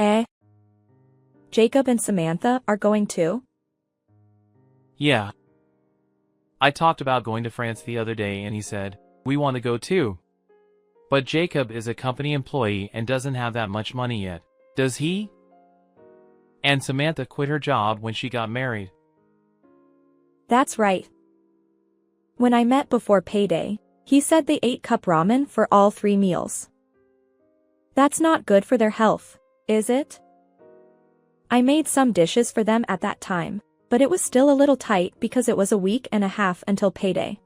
Eh? Jacob and Samantha are going too? Yeah. I talked about going to France the other day and he said, we want to go too. But Jacob is a company employee and doesn't have that much money yet, does he? And Samantha quit her job when she got married. That's right. When I met before payday, he said they ate cup ramen for all 3 meals. That's not good for their health, is it? I made some dishes for them at that time, but it was still a little tight because it was a week and a half until payday.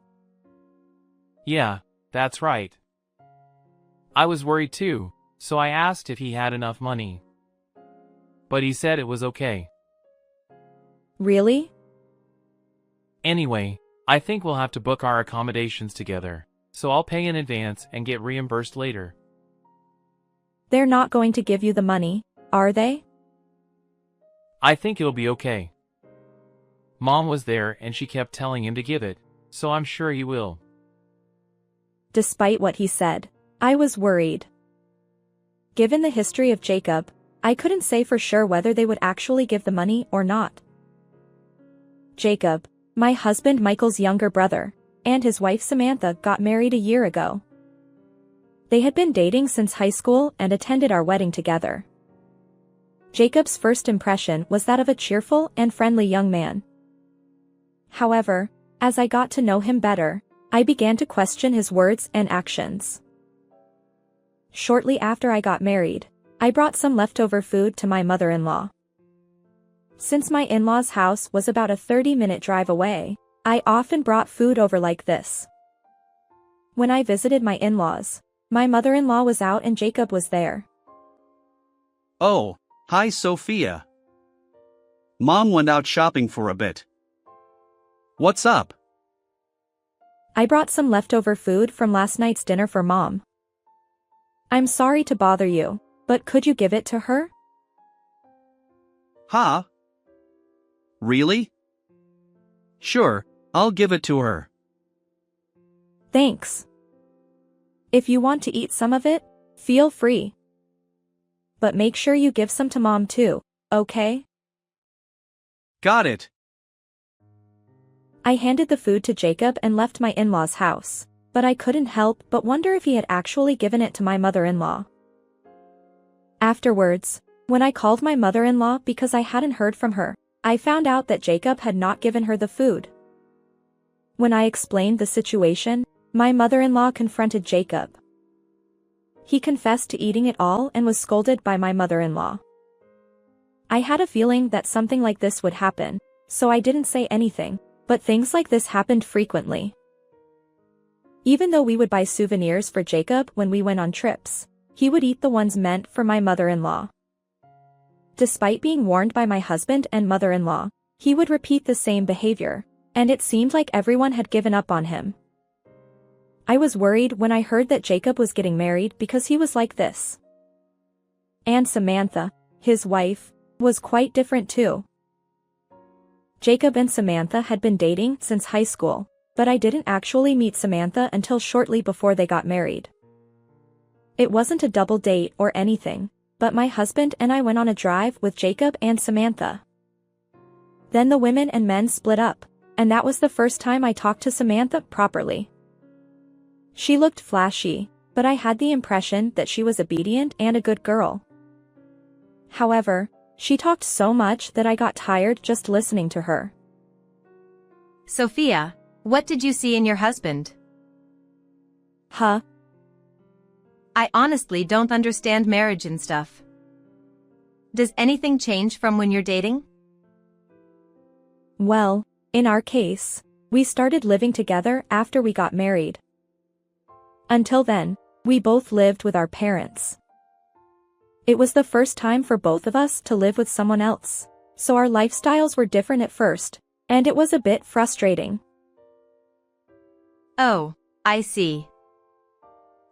Yeah, that's right. I was worried too, so I asked if he had enough money. But he said it was okay. Really? Anyway, I think we'll have to book our accommodations together, so I'll pay in advance and get reimbursed later. They're not going to give you the money, are they? I think it'll be okay. Mom was there and she kept telling him to give it, so I'm sure he will. Despite what he said, I was worried. Given the history of Jacob, I couldn't say for sure whether they would actually give the money or not. Jacob, my husband Michael's younger brother, and his wife Samantha got married a year ago. They had been dating since high school and attended our wedding together. Jacob's first impression was that of a cheerful and friendly young man. However, as I got to know him better, I began to question his words and actions. Shortly after I got married, I brought some leftover food to my mother-in-law. Since my in-law's house was about a 30-minute drive away, I often brought food over like this. When I visited my in-laws, my mother-in-law was out and Jacob was there. Oh, hi Sophia. Mom went out shopping for a bit. What's up? I brought some leftover food from last night's dinner for Mom. I'm sorry to bother you, but could you give it to her? Huh? Really? Sure, I'll give it to her. Thanks. If you want to eat some of it, feel free. But make sure you give some to Mom too, okay? Got it. I handed the food to Jacob and left my in-law's house, but I couldn't help but wonder if he had actually given it to my mother-in-law. Afterwards, when I called my mother-in-law because I hadn't heard from her, I found out that Jacob had not given her the food. When I explained the situation, my mother-in-law confronted Jacob. He confessed to eating it all and was scolded by my mother-in-law. I had a feeling that something like this would happen, so I didn't say anything, but things like this happened frequently. Even though we would buy souvenirs for Jacob when we went on trips, he would eat the ones meant for my mother-in-law. Despite being warned by my husband and mother-in-law, he would repeat the same behavior, and it seemed like everyone had given up on him. I was worried when I heard that Jacob was getting married because he was like this. And Samantha, his wife, was quite different too. Jacob and Samantha had been dating since high school, but I didn't actually meet Samantha until shortly before they got married. It wasn't a double date or anything, but my husband and I went on a drive with Jacob and Samantha. Then the women and men split up, and that was the first time I talked to Samantha properly. She looked flashy, but I had the impression that she was obedient and a good girl. However, she talked so much that I got tired just listening to her. Sophia, what did you see in your husband? Huh? I honestly don't understand marriage and stuff. Does anything change from when you're dating? Well, in our case, we started living together after we got married. Until then, we both lived with our parents. It was the first time for both of us to live with someone else, so our lifestyles were different at first, and it was a bit frustrating. Oh, I see.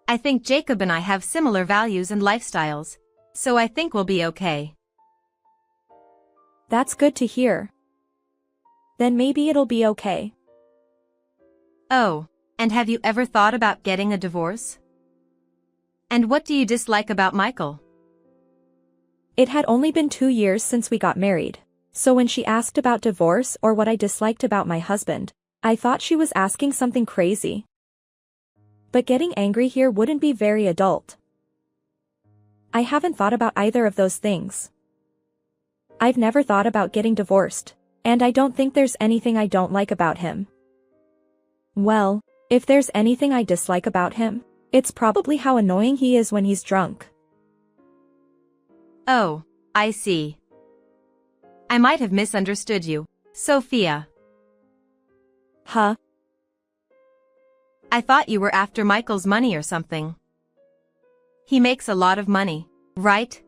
I think Jacob and I have similar values and lifestyles, so I think we'll be okay. That's good to hear. Then maybe it'll be okay. Oh, and have you ever thought about getting a divorce? And what do you dislike about Michael? It had only been 2 years since we got married, so when she asked about divorce or what I disliked about my husband, I thought she was asking something crazy. But getting angry here wouldn't be very adult. I haven't thought about either of those things. I've never thought about getting divorced, and I don't think there's anything I don't like about him. Well, if there's anything I dislike about him, it's probably how annoying he is when he's drunk. Oh, I see. I might have misunderstood you, Sophia. Huh? I thought you were after Michael's money or something. He makes a lot of money, right?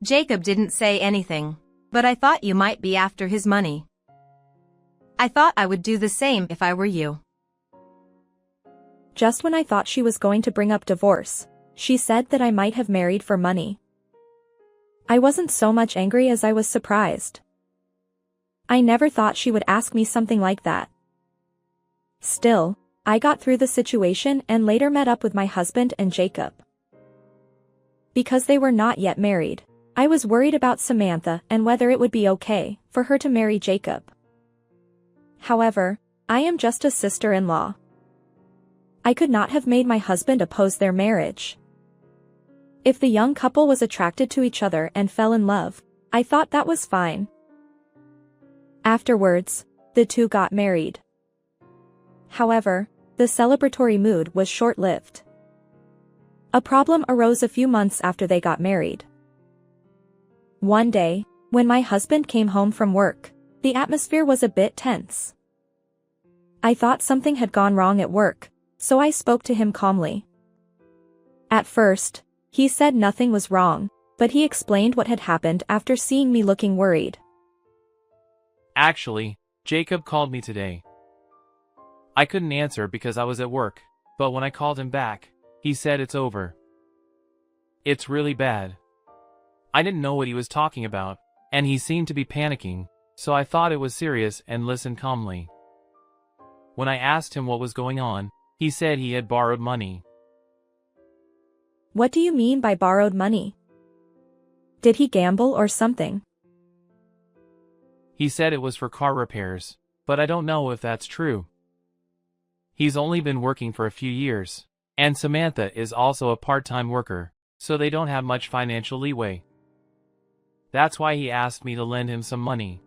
Jacob didn't say anything, but I thought you might be after his money. I thought I would do the same if I were you. Just when I thought she was going to bring up divorce, she said that I might have married for money. I wasn't so much angry as I was surprised. I never thought she would ask me something like that. Still, I got through the situation and later met up with my husband and Jacob. Because they were not yet married, I was worried about Samantha and whether it would be okay for her to marry Jacob. However, I am just a sister-in-law. I could not have made my husband oppose their marriage. If the young couple was attracted to each other and fell in love, I thought that was fine. Afterwards, the two got married. However, the celebratory mood was short-lived. A problem arose a few months after they got married. One day, when my husband came home from work, the atmosphere was a bit tense. I thought something had gone wrong at work, so I spoke to him calmly. At first, he said nothing was wrong, but he explained what had happened after seeing me looking worried. Actually, Jacob called me today. I couldn't answer because I was at work, but when I called him back, he said it's over. It's really bad. I didn't know what he was talking about, and he seemed to be panicking, so I thought it was serious and listened calmly. When I asked him what was going on, he said he had borrowed money. What do you mean by borrowed money? Did he gamble or something? He said it was for car repairs, but I don't know if that's true. He's only been working for a few years, and Samantha is also a part-time worker, so they don't have much financial leeway. That's why he asked me to lend him some money.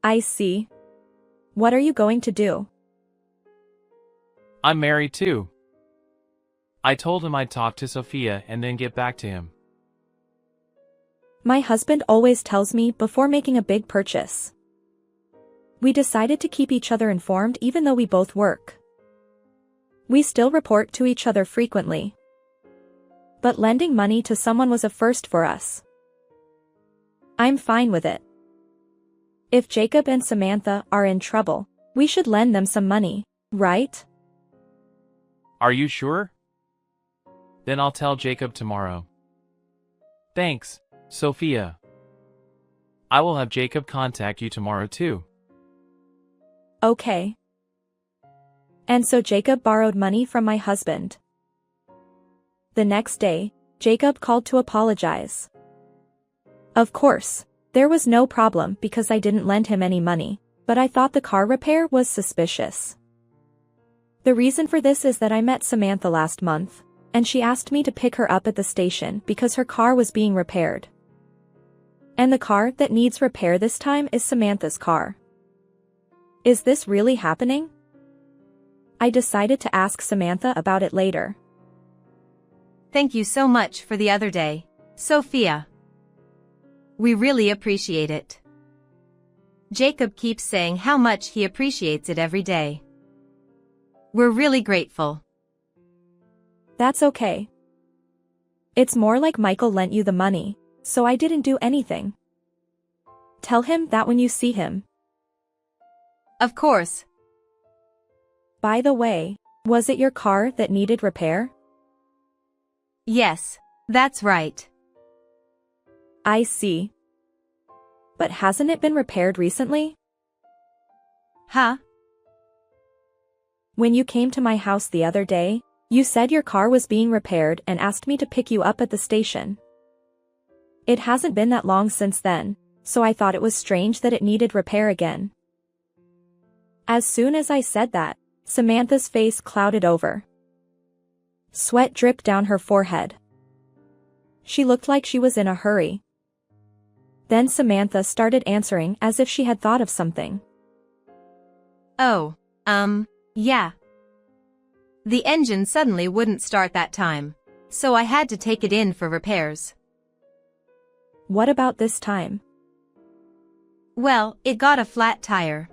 I see. What are you going to do? I'm married too. I told him I'd talk to Sophia and then get back to him. My husband always tells me before making a big purchase. We decided to keep each other informed even though we both work. We still report to each other frequently. But lending money to someone was a first for us. I'm fine with it. If Jacob and Samantha are in trouble, we should lend them some money, right? Are you sure? Then I'll tell Jacob tomorrow. Thanks, Sophia. I will have Jacob contact you tomorrow too. Okay. And so Jacob borrowed money from my husband. The next day, Jacob called to apologize. Of course, there was no problem because I didn't lend him any money, but I thought the car repair was suspicious. The reason for this is that I met Samantha last month, and she asked me to pick her up at the station because her car was being repaired. And the car that needs repair this time is Samantha's car. Is this really happening? I decided to ask Samantha about it later. Thank you so much for the other day, Sophia. We really appreciate it. Jacob keeps saying how much he appreciates it every day. We're really grateful. That's okay. It's more like Michael lent you the money, so I didn't do anything. Tell him that when you see him. Of course. By the way, was it your car that needed repair? Yes, that's right. I see. But hasn't it been repaired recently? Huh? When you came to my house the other day, you said your car was being repaired and asked me to pick you up at the station. It hasn't been that long since then, so I thought it was strange that it needed repair again. As soon as I said that, Samantha's face clouded over. Sweat dripped down her forehead. She looked like she was in a hurry. Then Samantha started answering as if she had thought of something. Oh, yeah. The engine suddenly wouldn't start that time, so I had to take it in for repairs. What about this time? Well, it got a flat tire.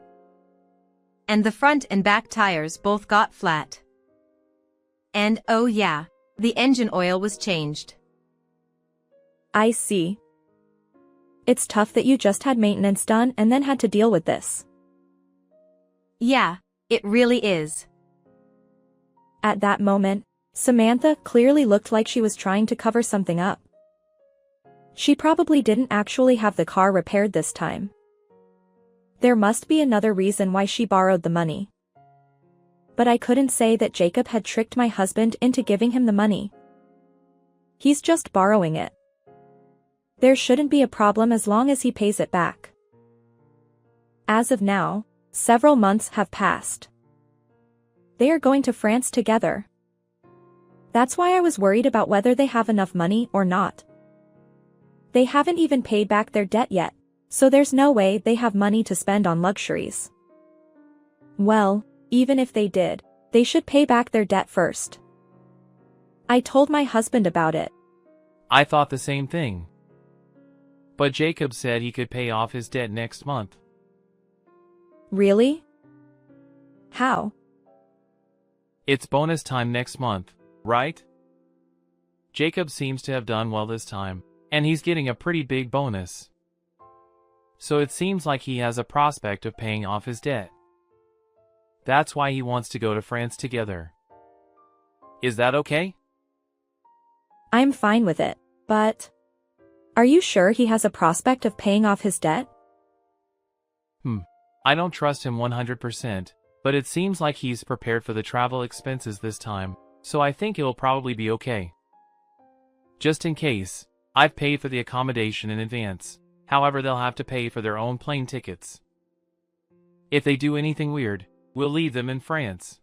And the front and back tires both got flat. And oh yeah, the engine oil was changed. I see. It's tough that you just had maintenance done and then had to deal with this. Yeah, it really is. At that moment, Samantha clearly looked like she was trying to cover something up. She probably didn't actually have the car repaired this time. There must be another reason why she borrowed the money. But I couldn't say that Jacob had tricked my husband into giving him the money. He's just borrowing it. There shouldn't be a problem as long as he pays it back. As of now, several months have passed. They are going to France together. That's why I was worried about whether they have enough money or not. They haven't even paid back their debt yet, so there's no way they have money to spend on luxuries. Well, even if they did, they should pay back their debt first. I told my husband about it. I thought the same thing. But Jacob said he could pay off his debt next month. Really? How? It's bonus time next month, right? Jacob seems to have done well this time, and he's getting a pretty big bonus. So it seems like he has a prospect of paying off his debt. That's why he wants to go to France together. Is that okay? I'm fine with it, but... Are you sure he has a prospect of paying off his debt? I don't trust him 100%, but it seems like he's prepared for the travel expenses this time, so I think it'll probably be okay. Just in case, I've paid for the accommodation in advance, however they'll have to pay for their own plane tickets. If they do anything weird, we'll leave them in France.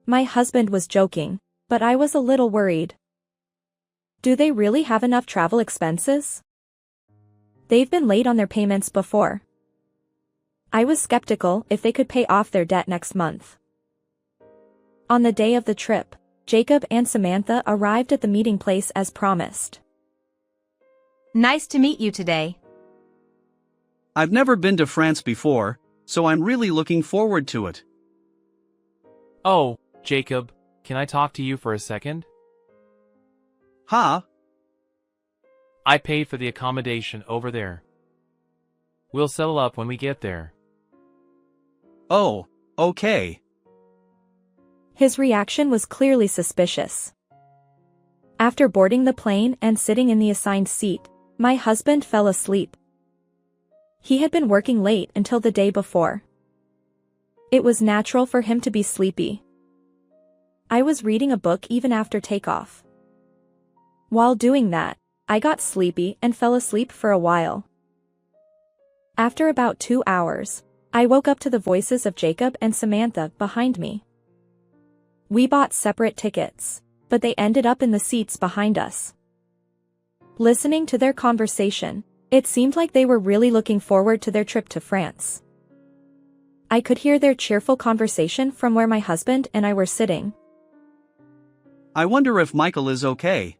My husband was joking, but I was a little worried. Do they really have enough travel expenses? They've been late on their payments before. I was skeptical if they could pay off their debt next month. On the day of the trip, Jacob and Samantha arrived at the meeting place as promised. Nice to meet you today. I've never been to France before, so I'm really looking forward to it. Oh, Jacob, can I talk to you for a second? Huh? I paid for the accommodation over there. We'll settle up when we get there. Oh, okay. His reaction was clearly suspicious. After boarding the plane and sitting in the assigned seat, my husband fell asleep. He had been working late until the day before. It was natural for him to be sleepy. I was reading a book even after takeoff. While doing that, I got sleepy and fell asleep for a while. After about 2 hours, I woke up to the voices of Jacob and Samantha behind me. We bought separate tickets, but they ended up in the seats behind us. Listening to their conversation, it seemed like they were really looking forward to their trip to France. I could hear their cheerful conversation from where my husband and I were sitting. I wonder if Michael is okay.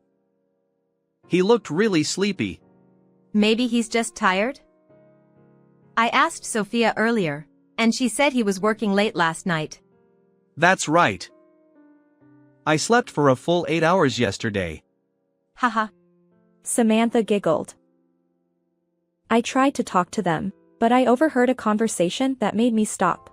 He looked really sleepy. Maybe he's just tired? I asked Sophia earlier, and she said he was working late last night. That's right. I slept for a full 8 hours yesterday. Haha. Samantha giggled. I tried to talk to them, but I overheard a conversation that made me stop.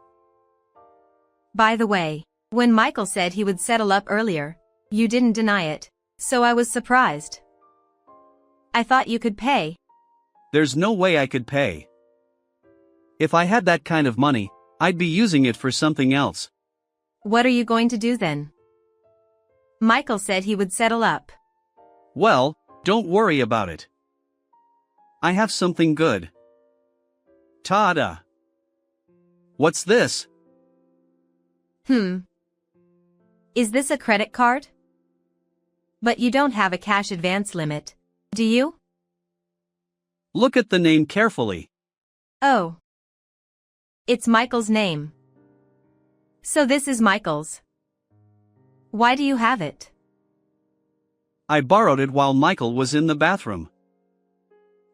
By the way, when Michael said he would settle up earlier, you didn't deny it, so I was surprised. I thought you could pay. There's no way I could pay. If I had that kind of money, I'd be using it for something else. What are you going to do then? Michael said he would settle up. Well, Don't worry about it. I have something good. Ta-da! What's this? Is this a credit card? But you don't have a cash advance limit, do you? Look at the name carefully. Oh. It's Michael's name. So this is Michael's. Why do you have it? I borrowed it while Michael was in the bathroom.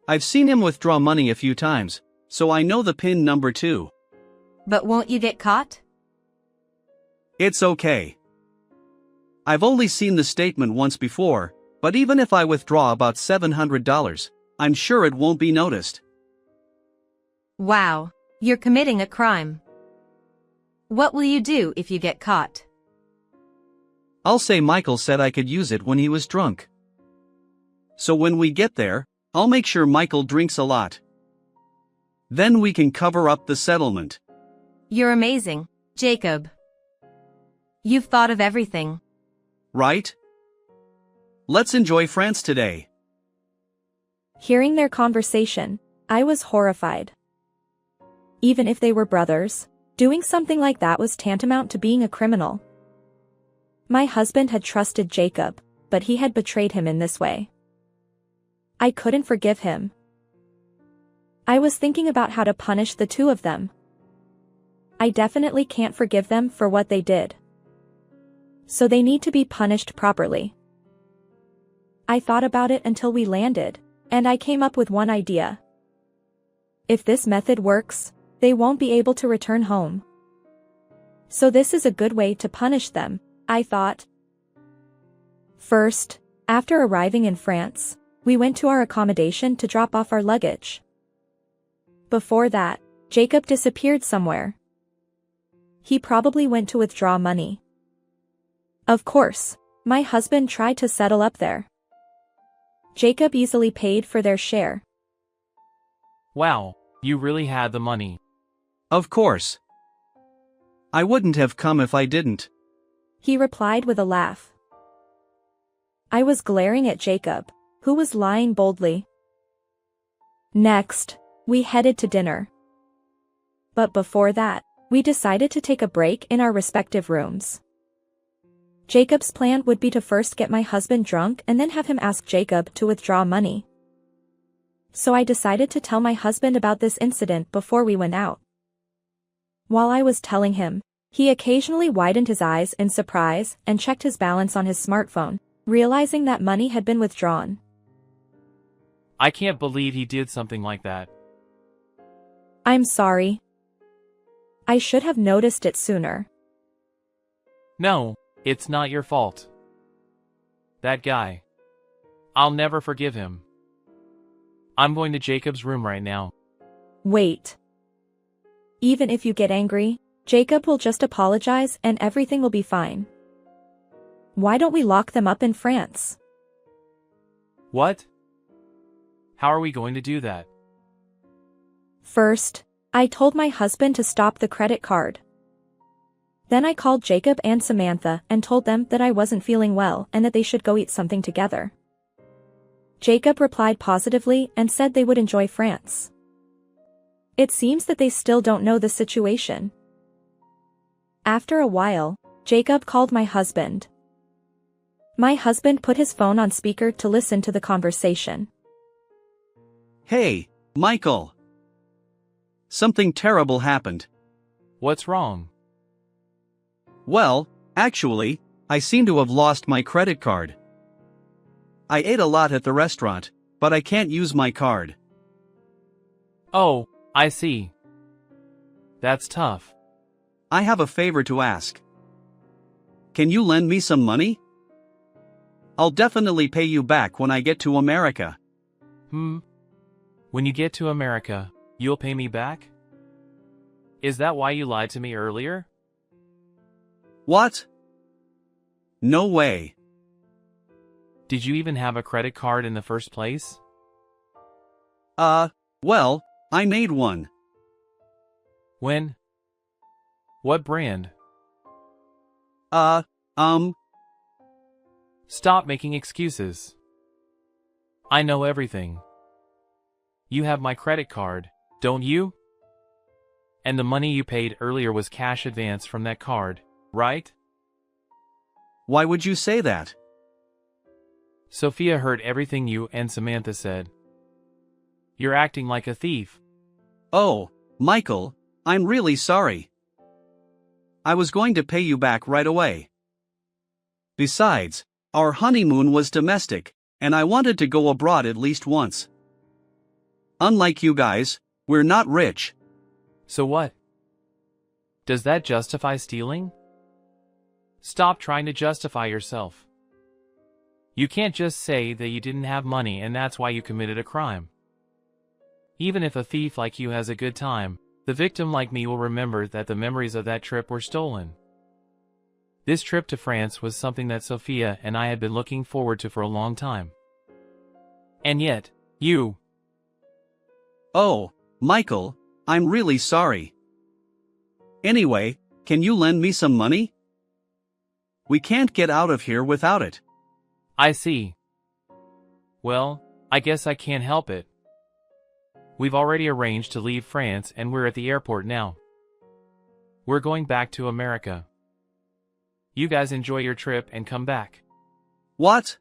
I've seen him withdraw money a few times, so I know the PIN number too. But won't you get caught? It's okay. I've only seen the statement once before, but even if I withdraw about $700, I'm sure it won't be noticed. Wow, you're committing a crime. What will you do if you get caught? I'll say Michael said I could use it when he was drunk. So when we get there, I'll make sure Michael drinks a lot. Then we can cover up the settlement. You're amazing, Jacob. You've thought of everything. Right? Let's enjoy France today. Hearing their conversation, I was horrified. Even if they were brothers, doing something like that was tantamount to being a criminal. My husband had trusted Jacob, but he had betrayed him in this way. I couldn't forgive him. I was thinking about how to punish the two of them. I definitely can't forgive them for what they did. So they need to be punished properly. I thought about it until we landed, and I came up with one idea. If this method works, they won't be able to return home. So this is a good way to punish them, I thought. First, after arriving in France, we went to our accommodation to drop off our luggage. Before that, Jacob disappeared somewhere. He probably went to withdraw money. Of course, my husband tried to settle up there. Jacob easily paid for their share. Wow, you really had the money. Of course. I wouldn't have come if I didn't. He replied with a laugh. I was glaring at Jacob, who was lying boldly. Next, we headed to dinner. But before that, we decided to take a break in our respective rooms. Jacob's plan would be to first get my husband drunk and then have him ask Jacob to withdraw money. So I decided to tell my husband about this incident before we went out. While I was telling him, he occasionally widened his eyes in surprise and checked his balance on his smartphone, realizing that money had been withdrawn. I can't believe he did something like that. I'm sorry. I should have noticed it sooner. No, it's not your fault. That guy. I'll never forgive him. I'm going to Jacob's room right now. Wait. Even if you get angry, Jacob will just apologize and everything will be fine. Why don't we lock them up in France? What? How are we going to do that? First, I told my husband to stop the credit card. Then I called Jacob and Samantha and told them that I wasn't feeling well and that they should go eat something together. Jacob replied positively and said they would enjoy France. It seems that they still don't know the situation. After a while, Jacob called my husband. My husband put his phone on speaker to listen to the conversation. Hey, Michael. Something terrible happened. What's wrong? Well, actually, I seem to have lost my credit card. I ate a lot at the restaurant, but I can't use my card. Oh, I see. That's tough. I have a favor to ask. Can you lend me some money? I'll definitely pay you back when I get to America. When you get to America, you'll pay me back? Is that why you lied to me earlier? What? No way. Did you even have a credit card in the first place? Well, I made one. When? What brand? Stop Stop making excuses. I know everything. You have my credit card, don't you? And the money you paid earlier was cash advance from that card, right? Why would you say that? Sophia heard everything you and Samantha said. You're acting like a thief. Oh, Michael, I'm really sorry. I was going to pay you back right away. Besides, our honeymoon was domestic, and I wanted to go abroad at least once. Unlike you guys, we're not rich. So what? Does that justify stealing? Stop trying to justify yourself. You can't just say that you didn't have money and that's why you committed a crime. Even if a thief like you has a good time, the victim like me will remember that the memories of that trip were stolen. This trip to France was something that Sophia and I had been looking forward to for a long time. And yet, you... Oh, Michael, I'm really sorry. Anyway, can you lend me some money? We can't get out of here without it. I see. Well, I guess I can't help it. We've already arranged to leave France and we're at the airport now. We're going back to America. You guys enjoy your trip and come back. What?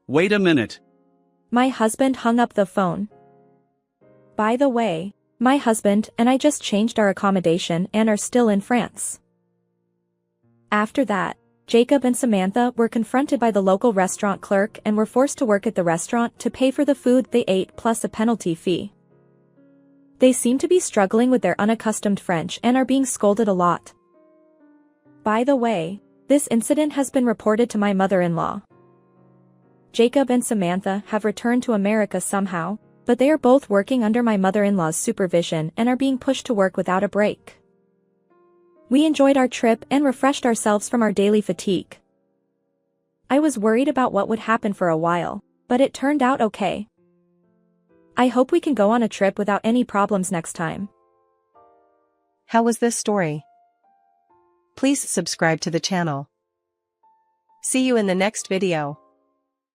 Wait a minute. My husband hung up the phone. By the way, my husband and I just changed our accommodation and are still in France. After that, Jacob and Samantha were confronted by the local restaurant clerk and were forced to work at the restaurant to pay for the food they ate plus a penalty fee. They seem to be struggling with their unaccustomed French and are being scolded a lot. By the way, this incident has been reported to my mother-in-law. Jacob and Samantha have returned to America somehow, but they are both working under my mother-in-law's supervision and are being pushed to work without a break. We enjoyed our trip and refreshed ourselves from our daily fatigue. I was worried about what would happen for a while, but it turned out okay. I hope we can go on a trip without any problems next time. How was this story? Please subscribe to the channel. See you in the next video.